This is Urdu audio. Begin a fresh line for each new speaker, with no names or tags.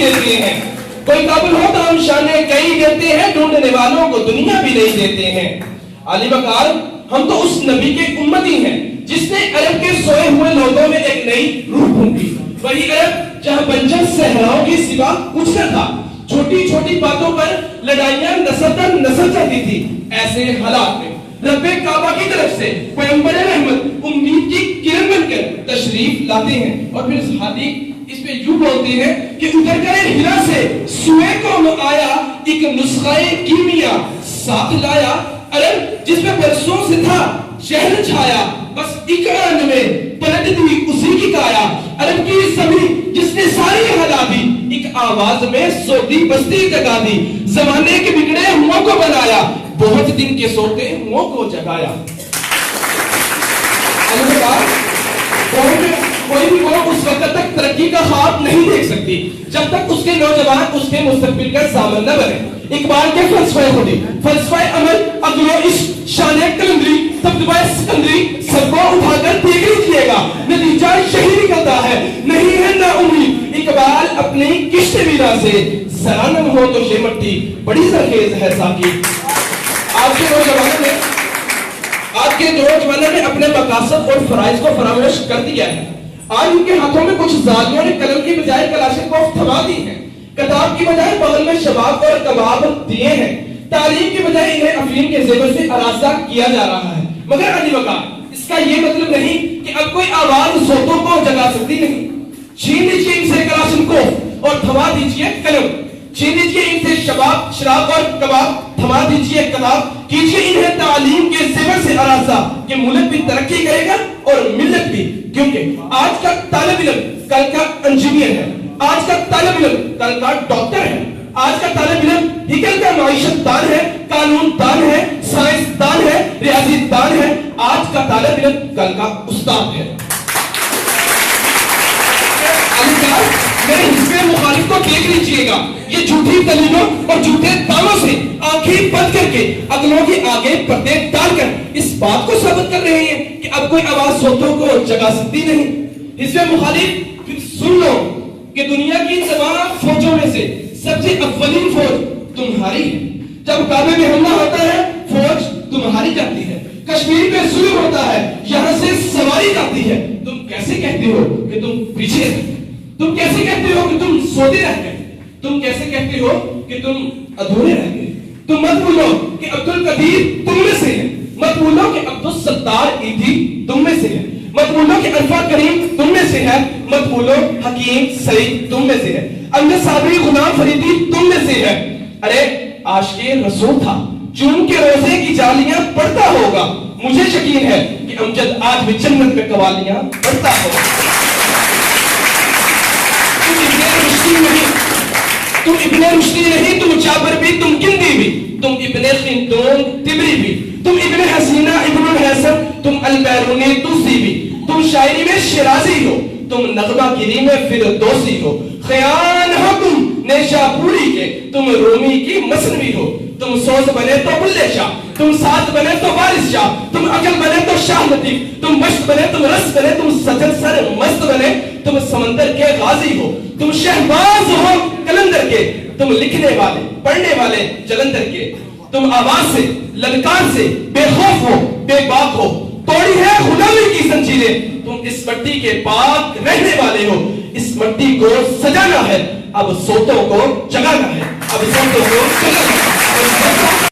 دیتے ہیں. کوئی قابل ہو تو ہم شانے کئی دیتے ہیں, ڈھونڈنے والوں کو دنیا بھی نہیں دیتے ہیں. علی وقار, ہم تو اس نبی کے امتی ہیں جس نے عرب کے سوئے ہوئے لوگوں میں ایک نئی روح پھونکی. وہی عرب جہاں بنجر صحراؤں کی سوا کچھ نہ تھا. چھوٹی چھوٹی باتوں پر لڑائیاں نسل در نسل چلتی تھی. ایسے حالات میں رب کعبہ کی طرف سے پیغمبر رحمت امید کی کرن بن کر تشریف لاتے ہیں, اور پھر اس ہادی اس پہ یوں بولتے ہیں کہ اتر کر ہرا سے سوئے کو آیا, ایک نسخہ کیمیا ساتھ لایا. عرب جس پہ برسوں سے تھا شہر چھایا, بس ایک آن میں پلٹ دی اسی کی کایا. عرب کی زمین جس نے ساری ہلا دی, ایک آواز میں سوتی بستی جگا دی. زمانے کے بگڑے ہوں کو بنایا, بہت دن کے سوتے ہوں کو جگایا. کوئی بھی قوم اس وقت تک ترقی کا خواب نہیں دیکھ سکتی جب تک اس کے نوجوان اس کے مستقبل کا سامان نہ بنے. اقبال کے فلسفہ خودی, فلسفہ عمل, عقل و عشق, شان کلندری, طبقہ سکندری, سب کو اٹھا کر دیکھ لیجیے گا, نتیجہ یہی نکلتا ہے, نہیں ہے نا امید. اقبال اپنی کشت ویرا سے ذرا نم ہو تو یہ مٹی بڑی زرخیز ہے ساقی. آج کے نوجوانوں نے اپنے مقاصد اور فرائض کو فراموش کر دیا ہے. آج ان کے ہاتھوں میں کچھ ظالموں نے قلم کی بجائے کلاشنکوف تھما دی ہے, کتاب کی بجائے بغل میں شباب اور کباب دیے ہیں, تعلیم کی بجائے انہیں افیون کے زیور سے اراضہ کیا جا رہا ہے. مگر علی وقار, اس کا یہ مطلب نہیں کہ اب کوئی آواز سوتوں کو جگا سکتی نہیں. چھین لیجیے ان سے کلاشنکوف اور تھما دیجیے قلم, چھین لیجیے ان سے شراب اور کباب, تھما دیجیے کتاب, کیجیے انہیں تعلیم کے زیور سے اراضہ کہ ملک بھی ترقی کرے گا اور ملت بھی. کیونکہ آج کا طالب علم کل کا انجینئر ہے, آج کا طالب علم کل کا ڈاکٹر ہے, آج کا طالب علم ہی کل کا معیشت دان ہے, قانون دان ہے, سائنس دان ہے, ریاضی دان ہے. آج کا طالب علم کل کا استاد ہے. میرے حزب مخالف کو دیکھ لیجئے گا, یہ جھوٹی دلیلوں اور جھوٹے دعووں سے آنکھیں بند کر کے عقلوں کے آگے پردے ڈال کر اس بات کو ثابت کر رہے ہیں کہ اب کوئی آواز سوتوں کو جگا سکتی نہیں. حزب مخالف پھر سن لو کہ دنیا کی تمام فوجوں میں سے سب سے اولین فوج تمہاری ہے. جب کعبے میں حملہ ہوتا ہے فوج تمہاری جاتی ہے, کشمیر پہ ظلم ہوتا ہے یہاں سے سواری جاتی ہے. تم کیسے کہتے ہو کہ تم پیچھے رہتے, تم کیسے کہتے ہو کہ تم سوتے رہ گئے, تم کیسے کہتے ہو کہ تم ادھورے رہ گئے. تم مت بھولو کہ عبد القدیر تم میں سے ہے, مت بھولو کہ عبد الستار ایدھی تم میں سے ہے, مت بھولو کہ عرفہ کریم تم میں سے ہے, مت بھولو حکیم سعید تم میں سے ہے, امجد صابری غلام فریدی تم میں سے ہے. ارے عاشق رسول تھا جون کے روزے کی جالیاں پڑھتا ہوگا, مجھے یقین ہے کہ امجد آج بھی جنت میں قوالیاں پڑھتا ہوگا. تم ابن رشدی نہیں, تم جابر بھی, تم کندی بھی, تم ابن خلدون تبری بھی, تم ابن حسینہ ابن الحسن, تم البیرونی توسی بھی, تم شاعری میں شیرازی ہو, تم نغمہ گیری میں فردوسی ہو, خیال ہو تم نیشاپوری کے, تم رومی کی مثنوی ہو, تم سوز بنے تو بلے شاہ, تم ساتھ بنے تو وارث شاہ, تم عقل بنے تو شاہ لطیف, تم مشت بنے, تم رس بنے, تم سجن سر مست بنے, تم سمندر کے غازی ہو, تم شہباز ہو کلندر کے, تم لکھنے والے پڑھنے والے جلندر کے, تم آواز سے للکار سے بے خوف ہو بے باک ہو, توڑی ہے غلامی کی زنجیریں, تم اس مٹی کے پاک رہنے والے ہو, اس مٹی کو سجانا ہے اب سوتوں کو جگانا ہے.